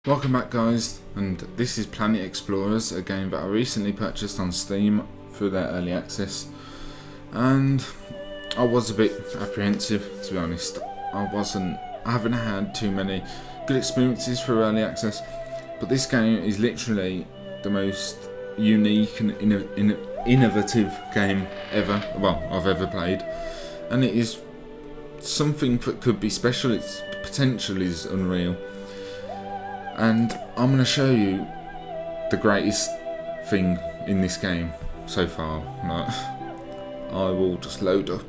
Welcome back guys, and this is Planet Explorers, a game that I recently purchased on Steam through their early access, and I was a bit apprehensive, to be honest. I haven't had too many good experiences through early access, but this game is literally the most unique and innovative game I've ever played, and it is something that could be special. Its potential is unreal. And I'm going to show you the greatest thing in this game so far. I will just load up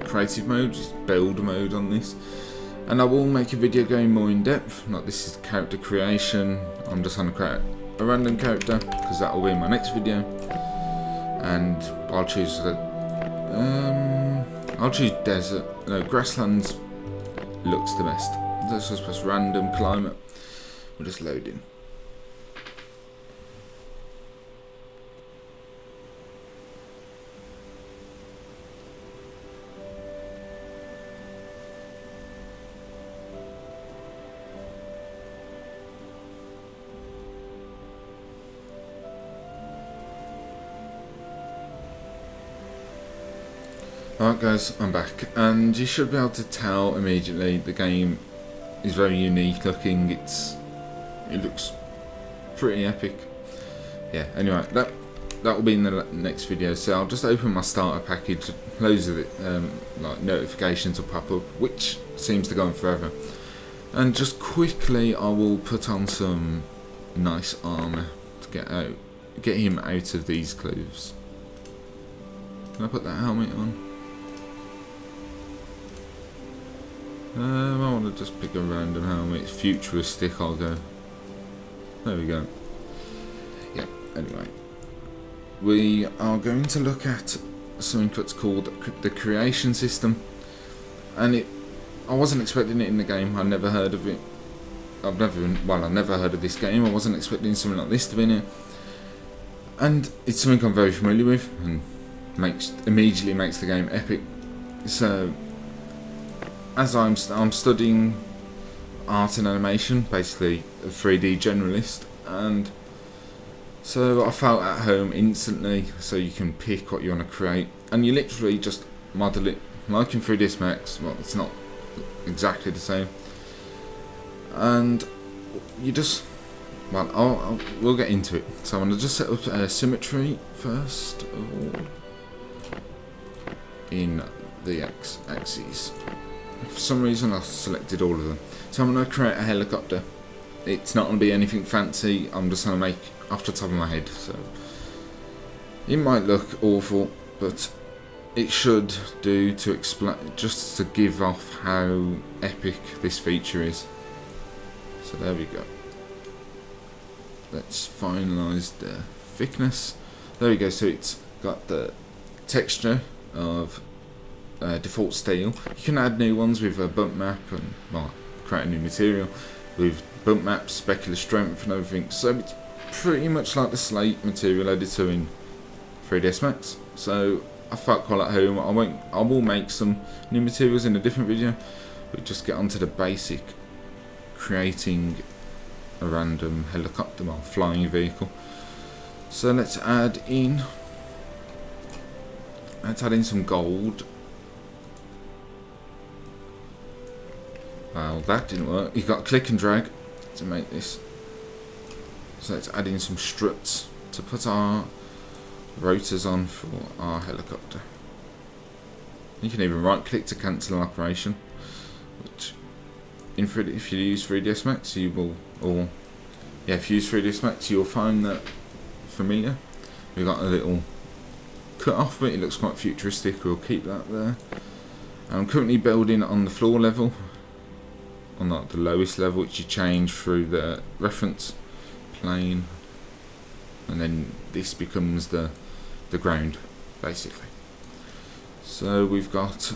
creative mode, just build mode on this, and I will make a video going more in depth. Like, this is character creation. I'm just going to create a random character because that will be in my next video, and I'll choose desert. No, grasslands looks the best. Let's just press random climate. We're just loading. Alright guys, I'm back, and you should be able to tell immediately the game is very unique looking. It looks pretty epic. Yeah, anyway, that will be in the next video. So I'll just open my starter package. Loads of it, like notifications will pop up, which seems to go on forever. And just quickly, I will put on some nice armor to get him out of these clothes. Can I put that helmet on? I want to just pick a random helmet. It's futuristic. I'll go. There we go. Yeah, anyway. We are going to look at something that's called the creation system. And I wasn't expecting it in the game. I never heard of it. I never heard of this game. I wasn't expecting something like this to be in it. And it's something I'm very familiar with, and immediately makes the game epic. So, as I'm studying art and animation, basically a 3D generalist, and so I felt at home instantly. So you can pick what you want to create, and you literally just model it like in 3ds Max. Well, it's not exactly the same, and you just we'll get into it. So I'm going to just set up symmetry first of all in the x-axis. For some reason I selected all of them. So I'm going to create a helicopter. It's not going to be anything fancy. I'm just going to make off the top of my head. So it might look awful, but it should do to explain, just to give off how epic this feature is. So there we go. Let's finalise the thickness. There we go. So it's got the texture of default steel. You can add new ones with a bump map and create a new material with bump maps, specular strength and everything. So it's pretty much like the slate material editor in 3ds Max. So I felt quite at home. I will make some new materials in a different video, but just get onto the basic creating a random helicopter, flying vehicle. So let's add in some gold. Well, that didn't work. You've got to click and drag to make this. So let's add in some struts to put our rotors on for our helicopter. You can even right click to cancel an operation, which if you use 3ds Max you will, if you use 3ds Max you'll find that familiar. We've got a little cut off bit. It looks quite futuristic. We'll keep that there. I'm currently building on the floor level, on the lowest level, which you change through the reference plane, and then this becomes the ground basically. So we've got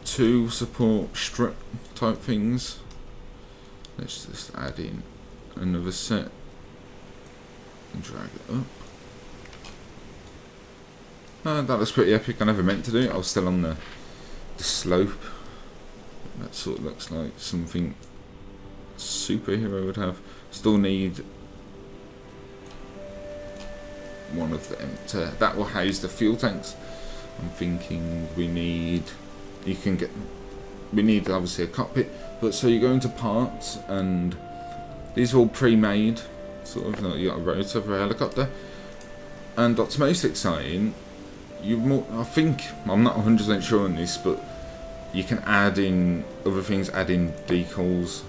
2 support strip type things. Let's just add in another set and drag it up. That was pretty epic. I never meant to do it. I was still on the slope. That sort of looks like something superhero would have. Still need one of them that will house the fuel tanks. I'm thinking we need obviously a cockpit, but so you go into parts and these are all pre-made, sort of. Like you got a rotor for a helicopter, and what's most exciting, I think, I'm not 100% sure on this, but you can add in other things, add in decals,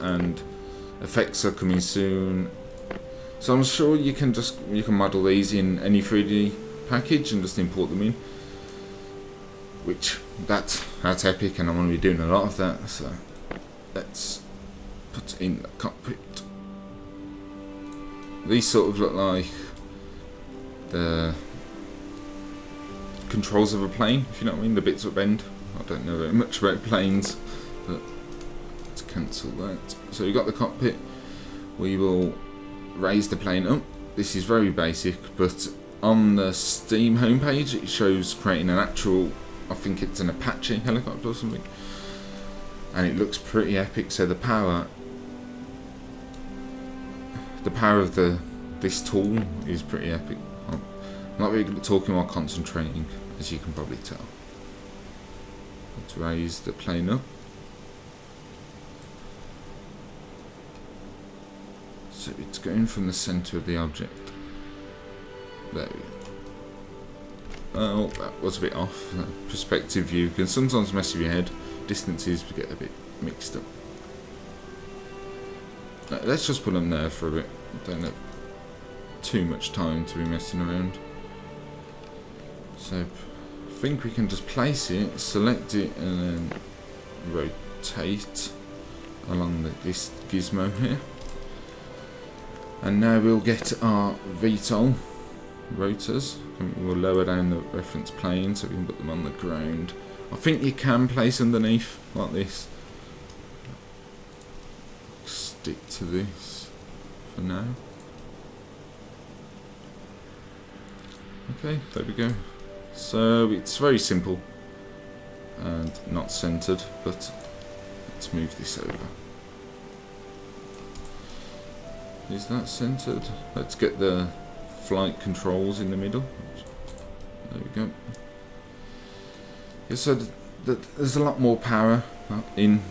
and effects are coming soon. So I'm sure you can model these in any 3D package and just import them in. Which that's epic, and I'm going to be doing a lot of that. So let's put in the cockpit. These sort of look like the controls of a plane, if you know what I mean. The bits that bend. I don't know very much about planes, but let's cancel that. So you've got the cockpit. We will raise the plane up. This is very basic, but on the Steam homepage it shows creating an actual, I think it's an Apache helicopter or something, and it looks pretty epic. So the power of this tool is pretty epic. I'm not really good at talking while concentrating, as you can probably tell. Let's raise the plane up. So it's going from the centre of the object. There we go. Oh, that was a bit off. Perspective view can sometimes mess with your head. Distances get a bit mixed up. Let's just put them there for a bit. Don't have too much time to be messing around. So I think we can just place it, select it, and then rotate along this gizmo here. And now we'll get our VTOL rotors. We'll lower down the reference plane so we can put them on the ground. I think you can place underneath like this. Stick to this for now. Okay, there we go. So it's very simple and not centered, but let's move this over. Is that centered? Let's get the flight controls in the middle. There we go. Yeah, so there's a lot more power in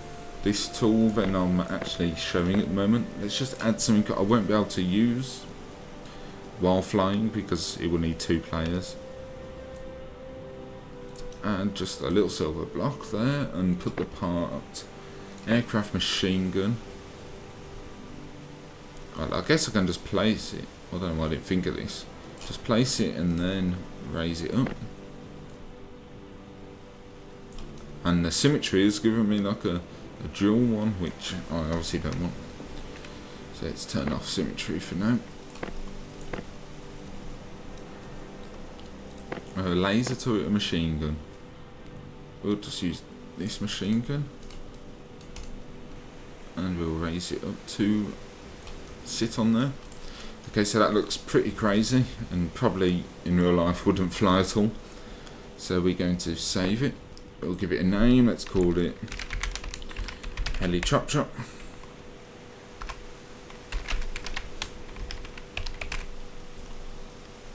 this tool than I'm actually showing at the moment. Let's just add something I won't be able to use while flying because it will need 2 players. And just a little silver block there, and put the part aircraft machine gun. Well, I guess I can just place it. I don't know why I didn't think of this. Just place it and then raise it up. And the symmetry is giving me like a dual one, which I obviously don't want. So let's turn off symmetry for now. A laser turret, a machine gun. We'll just use this machine gun. And we'll raise it up to sit on there. Okay, so that looks pretty crazy and probably in real life wouldn't fly at all. So we're going to save it. We'll give it a name. Let's call it Heli Chop Chop.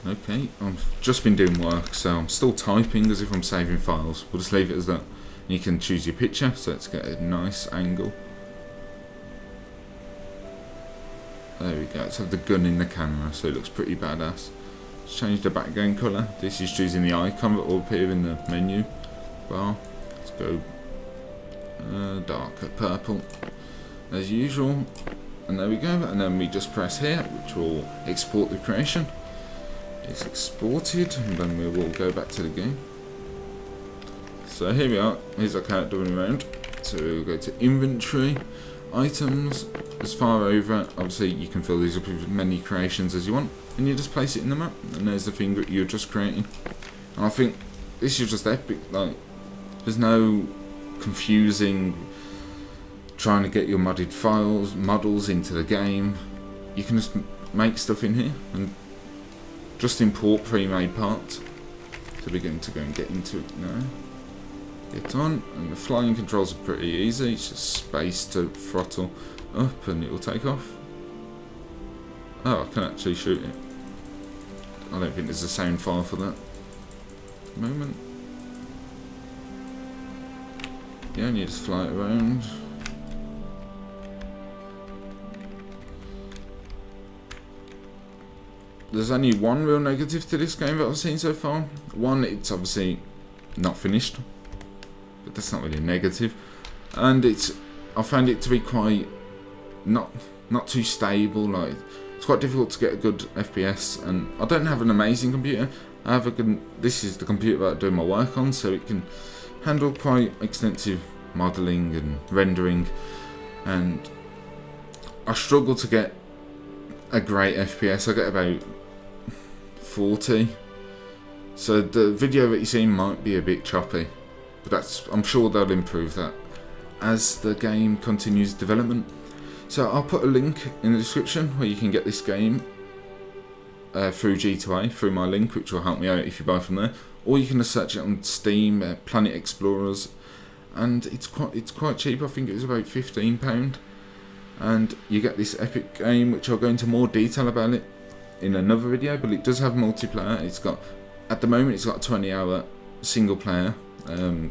Okay, I've just been doing work, so I'm still typing as if I'm saving files. We'll just leave it as that. You can choose your picture, so let's get a nice angle. There we go, let's have the gun in the camera, so it looks pretty badass. Let's change the background colour. This is choosing the icon that will appear in the menu bar. Let's go darker purple, as usual. And there we go, and then we just press here, which will export the creation. It's exported, and then we will go back to the game. So here we are, here's our character running around. So we'll go to inventory, items, as far over, obviously you can fill these up with as many creations as you want, and you just place it in the map, and there's the thing that you're just creating. And I think this is just epic, like, there's no confusing trying to get your modded models into the game. You can just make stuff in here, and just import pre-made parts. So we're going to go and get into it now. Get on, and the flying controls are pretty easy. It's just space to throttle up and it will take off. Oh, I can actually shoot it. I don't think there's a sound file for that. At the moment. Yeah, and you just fly it around. There's only one real negative to this game that I've seen so far. One, it's obviously not finished, but that's not really a negative. And I found it to be quite not too stable. Like, it's quite difficult to get a good FPS, and I don't have an amazing computer. I have this is the computer that I do my work on, so it can handle quite extensive modelling and rendering, and I struggle to get a great FPS. I get about 40, so the video that you're seeing might be a bit choppy, but I'm sure they'll improve that as the game continues development. So I'll put a link in the description where you can get this game through G2A, through my link, which will help me out if you buy from there, or you can just search it on Steam, Planet Explorers, and it's quite cheap. I think it was about £15, and you get this epic game, which I'll go into more detail about it in another video. But it does have multiplayer. At the moment it's got a 20-hour single player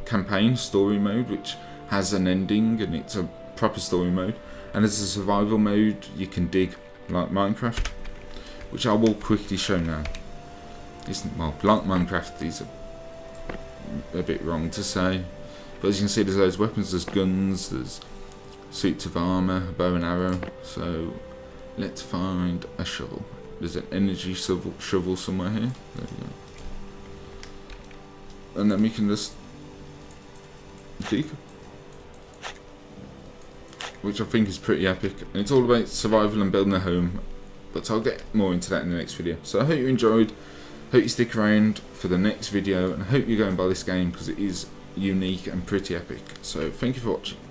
campaign story mode, which has an ending, and it's a proper story mode. And there's a survival mode you can dig, like Minecraft, which I will quickly show now. Well, like Minecraft is a bit wrong to say, but as you can see, there's those weapons, there's guns, there's suits of armour, bow and arrow. So let's find a shovel. There's an energy shovel somewhere here. There we go. And then we can just dig, which I think is pretty epic. And it's all about survival and building a home, but I'll get more into that in the next video. So I hope you enjoyed, hope you stick around for the next video, and I hope you go and buy this game because it is unique and pretty epic. So thank you for watching.